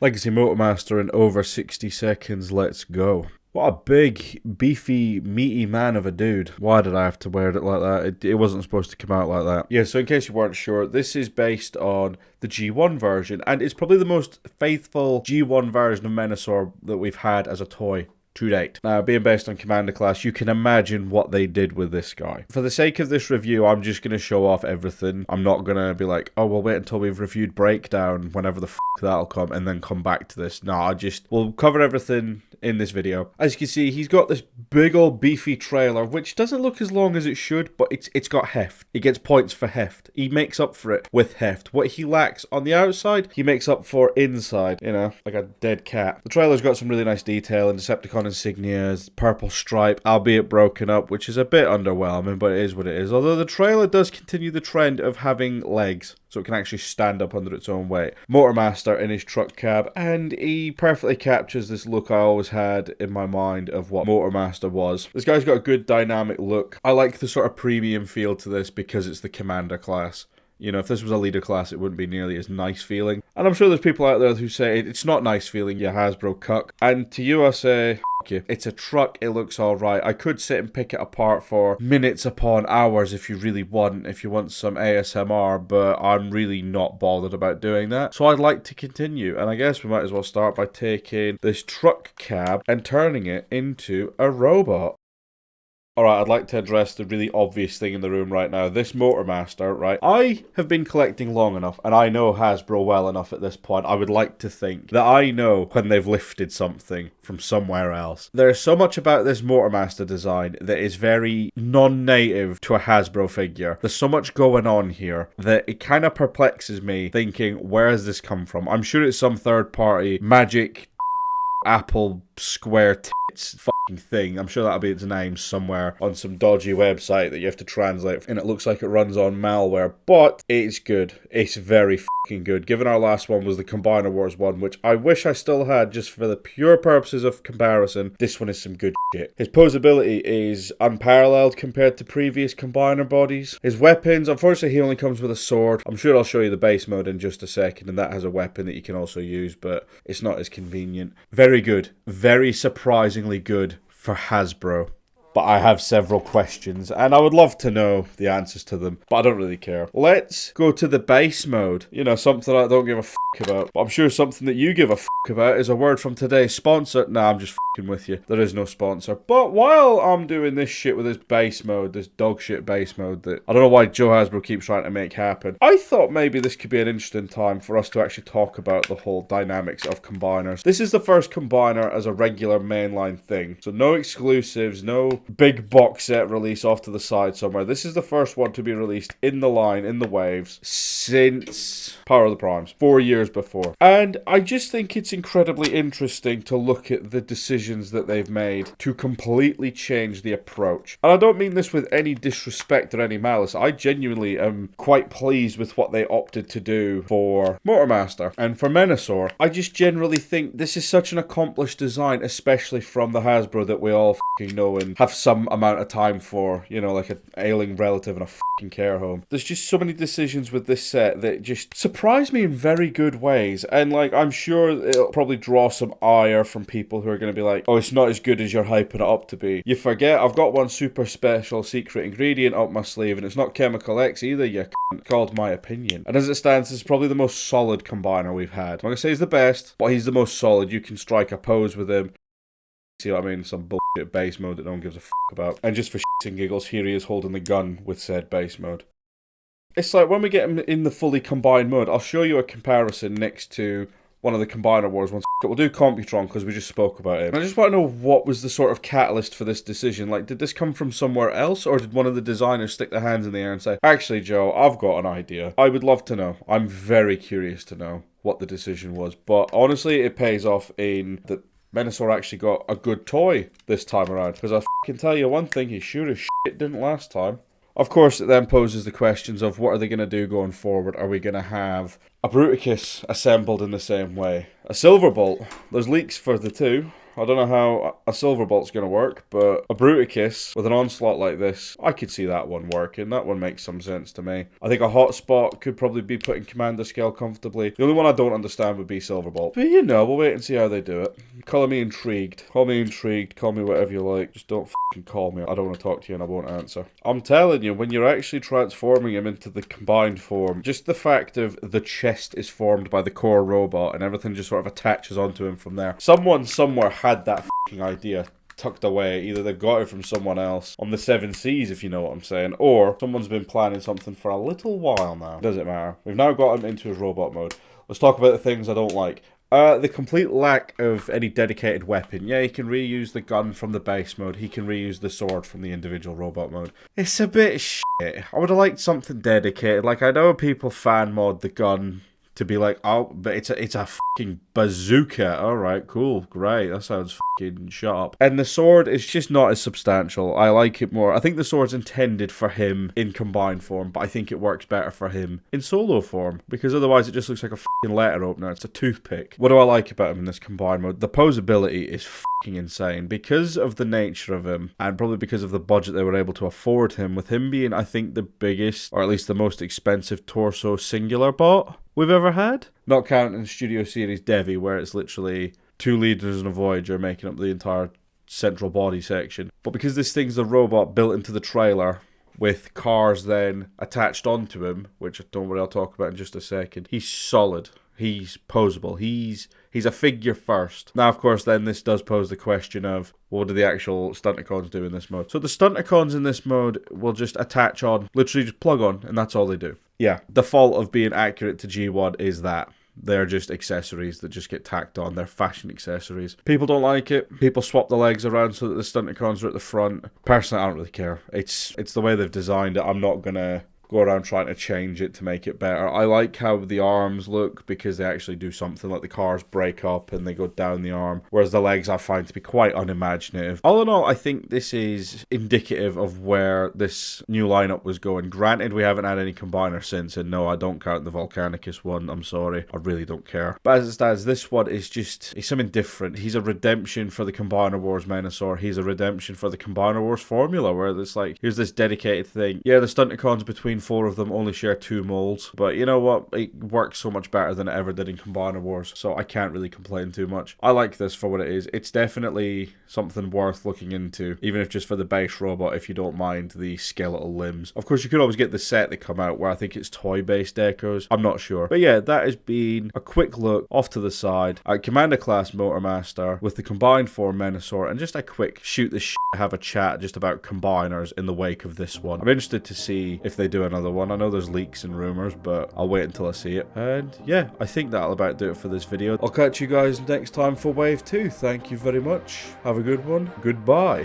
Legacy Motormaster in over 60 seconds, let's go. What a big, beefy, meaty man of a dude. Why did I have to wear it like that? It wasn't supposed to come out like that. Yeah, so in case you weren't sure, this is based on the G1 version, and it's probably the most faithful G1 version of Menasor that we've had as a toy to date. Now, being based on Commander class, you can imagine what they did with this guy. For the sake of this review, I'm just going to show off everything. I'm not going to be like, oh, we'll wait until we've reviewed Breakdown, whenever the f*** that'll come, and then come back to this. No, we'll cover everything in this video. As you can see, he's got this big old beefy trailer, which doesn't look as long as it should, but it's got heft. He gets points for heft. He makes up for it with heft. What he lacks on the outside, he makes up for inside, you know, like a dead cat. The trailer's got some really nice detail and Decepticon insignias, purple stripe, albeit broken up, which is a bit underwhelming, but it is what it is. Although the trailer does continue the trend of having legs, so it can actually stand up under its own weight. Motormaster in his truck cab, and he perfectly captures this look I always had in my mind of what Motormaster was. This guy's got a good dynamic look. I like the sort of premium feel to this because it's the Commander class. You know, if this was a leader class, it wouldn't be nearly as nice feeling. And I'm sure there's people out there who say, it's not nice feeling, you Hasbro cuck. And to you I say, f*** you. It's a truck, it looks alright. I could sit and pick it apart for minutes upon hours if you really want, if you want some ASMR, but I'm really not bothered about doing that. So I'd like to continue, and I guess we might as well start by taking this truck cab and turning it into a robot. Alright, I'd like to address the really obvious thing in the room right now. This Motormaster, right? I have been collecting long enough, and I know Hasbro well enough at this point. I would like to think that I know when they've lifted something from somewhere else. There's so much about this Motormaster design that is very non-native to a Hasbro figure. There's so much going on here that it kind of perplexes me, thinking, where has this come from? I'm sure it's some third-party magic Apple square tits fucking thing. I'm sure that'll be its name somewhere on some dodgy website that you have to translate, and it looks like it runs on malware, but it's good. It's very fucking good. Given our last one was the Combiner Wars one, which I wish I still had just for the pure purposes of comparison, this one is some good shit. His posability is unparalleled compared to previous Combiner bodies. His weapons, unfortunately he only comes with a sword. I'm sure I'll show you the base mode in just a second, and that has a weapon that you can also use, but it's not as convenient. Very good. Very surprisingly good for Hasbro. But I have several questions, and I would love to know the answers to them, but I don't really care. Let's go to the base mode. You know, something I don't give a f*** about. But I'm sure something that you give a f*** about is a word from today's sponsor. Nah, I'm just f***ing with you. There is no sponsor. But while I'm doing this shit with this base mode, this dog shit base mode that I don't know why Joe Hasbro keeps trying to make happen, I thought maybe this could be an interesting time for us to actually talk about the whole dynamics of combiners. This is the first combiner as a regular mainline thing. So no exclusives, no big box set release off to the side somewhere. This is the first one to be released in the line, in the waves, since Power of the Primes, 4 years before. And I just think it's incredibly interesting to look at the decisions that they've made to completely change the approach. And I don't mean this with any disrespect or any malice. I genuinely am quite pleased with what they opted to do for Motormaster and for Menasor. I just generally think this is such an accomplished design, especially from the Hasbro that we all fucking know and have some amount of time for, you know, like an ailing relative in a fucking care home. There's just so many decisions with this set that just surprise me in very good ways, and like I'm sure it'll probably draw some ire from people who are going to be like, oh, it's not as good as you're hyping it up to be. You forget I've got one super special secret ingredient up my sleeve, and it's not Chemical X either, you cunt, called my opinion. And as it stands, it's probably the most solid combiner we've had. I'm not going to say he's the best, but he's the most solid. You can strike a pose with him. See what I mean? Some bullshit base mode that no one gives a f*** about. And just for shits and giggles, here he is holding the gun with said base mode. It's like when we get him in the fully combined mode, I'll show you a comparison next to one of the Combiner Wars ones. We'll do Computron because we just spoke about it. And I just want to know what was the sort of catalyst for this decision. Like, did this come from somewhere else, or did one of the designers stick their hands in the air and say, actually, Joe, I've got an idea. I would love to know. I'm very curious to know what the decision was. But honestly, it pays off in that Menasor actually got a good toy this time around. Because I can tell you one thing, he sure as shit didn't last time. Of course, it then poses the questions of what are they going to do going forward? Are we going to have a Bruticus assembled in the same way? A Silverbolt, there's leaks for the two. I don't know how a Silverbolt's going to work, but a Bruticus with an onslaught like this, I could see that one working. That one makes some sense to me. I think a Hotspot could probably be put in Commander scale comfortably. The only one I don't understand would be Silverbolt. But you know, we'll wait and see how they do it. Call me intrigued. Call me intrigued. Call me whatever you like. Just don't fucking call me. I don't want to talk to you and I won't answer. I'm telling you, when you're actually transforming him into the combined form, just the fact of the chest is formed by the core robot and everything just sort of attaches onto him from there. Someone somewhere had that fucking idea tucked away. Either they've got it from someone else on the 7 Seas, if you know what I'm saying, or someone's been planning something for a little while now. Doesn't matter. We've now got him into his robot mode. Let's talk about the things I don't like. The complete lack of any dedicated weapon. Yeah, he can reuse the gun from the base mode. He can reuse the sword from the individual robot mode. It's a bit shit. I would have liked something dedicated. Like, I know people fan mod the gun to be like, oh, but it's a fucking bazooka. Alright, cool, great. That sounds fucking sharp. And the sword is just not as substantial. I like it more. I think the sword's intended for him in combined form, but I think it works better for him in solo form, because otherwise it just looks like a fucking letter opener. It's a toothpick. What do I like about him in this combined mode? The posability is fucking insane. Because of the nature of him, and probably because of the budget they were able to afford him, with him being, I think, the biggest, or at least the most expensive torso singular bot we've ever had. Not counting Studio Series Devi, where it's literally 2 leaders and a Voyager making up the entire central body section. But because this thing's a robot built into the trailer, with cars then attached onto him, which don't worry, I'll talk about in just a second, he's solid. He's posable. He's a figure first. Now, of course, then this does pose the question of, what do the actual Stunticons do in this mode? So the Stunticons in this mode will just attach on, literally just plug on, and that's all they do. Yeah, the fault of being accurate to G1 is that they're just accessories that just get tacked on. They're fashion accessories. People don't like it. People swap the legs around so that the Stunticons are at the front. Personally, I don't really care. It's the way they've designed it. I'm not going to go around trying to change it to make it better. I like how the arms look because they actually do something, like the cars break up and they go down the arm, whereas the legs I find to be quite unimaginative. All in all, I think this is indicative of where this new lineup was going. Granted, we haven't had any combiner since, and no, I don't count the Volcanicus one. I'm sorry. I really don't care. But as it stands, this one is just, he's something different. He's a redemption for the Combiner Wars Menasor. He's a redemption for the Combiner Wars formula, where it's like, here's this dedicated thing. Yeah, the Stunticons between 4 of them only share 2 molds, but you know what? It works so much better than it ever did in Combiner Wars, so I can't really complain too much. I like this for what it is. It's definitely something worth looking into, even if just for the base robot, if you don't mind the skeletal limbs. Of course, you could always get the set that come out where I think it's toy-based decos. I'm not sure. But yeah, that has been a quick look off to the side at Commander Class Motormaster with the combined form Menasor, and just a quick shoot the shit, have a chat just about combiners in the wake of this one. I'm interested to see if they do another one. I know there's leaks and rumors, but I'll wait until I see it. And yeah, I think that'll about do it for this video. I'll catch you guys next time for Wave 2. Thank you very much. Have a good one. Goodbye.